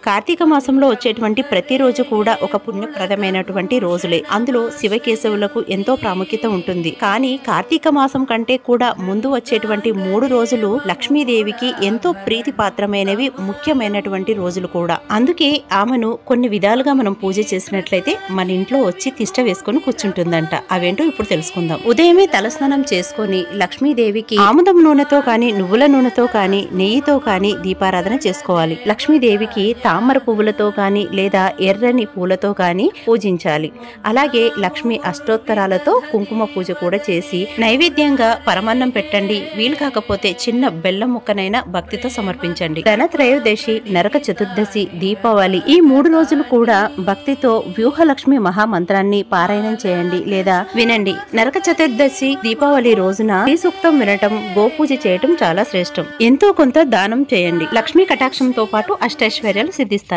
కార్తీక మాసంలో వచ్చేటువంటి ప్రతి రోజు కూడా ఒక పుణ్యప్రదమైనటువంటి రోజులే. అందులో శివకేశవులకు ఎంతో ప్రాముఖ్యత ఉంటుంది. కానీ కార్తీక మాసం కంటే కూడా ముందు వచ్చేటువంటి 3 రోజులు లక్ష్మీదేవికి ఎంతో ప్రీతి పాత్రమైనవి, ముఖ్యమైనటువంటి రోజులు కూడా. అందుకే ఆమెను కొన్ని విధాలుగా మనం పూజ చేసినట్లయితే మన ఇంట్లో వచ్చి తిష్ట వేసుకొని కూర్చుంటుందంట. అవేంటో ఇప్పుడు తెలుసుకుందాం. ఉదయమే తలస్నానం చేసుకొని లక్ష్మీదేవికి ఆముదం నూనెతో కానీ, నువ్వుల నూనెతో కానీ, నెయ్యితో కానీ దీపారాధన చేసుకోవాలి. లక్ష్మీదేవికి తామర పువ్వులతో కానీ లేదా ఎర్రని పూలతో కానీ పూజించాలి. అలాగే లక్ష్మీ అష్టోత్తరాలతో కుంకుమ పూజ కూడా చేసి నైవేద్యంగా పరమాన్నం పెట్టండి. వీలు కాకపోతే చిన్న బెల్లం ముక్కనైనా భక్తితో సమర్పించండి. ధనత్రయోదశి, నరక చతుర్దశి, దీపావళి ఈ 3 రోజులు కూడా భక్తితో వ్యూహలక్ష్మి మహామంత్రాన్ని పారాయణం చేయండి లేదా వినండి. నరక చతుర్దశి, దీపావళి రోజున శ్రీ సూక్తం వినటం, గోపూజ చేయటం చాలా శ్రేష్టం. ఎంతో కొంత దానం చేయండి. లక్ష్మీ కటాక్షంతో పాటు అష్టైశ్వర్యాలు సిద్ధిస్తాయి.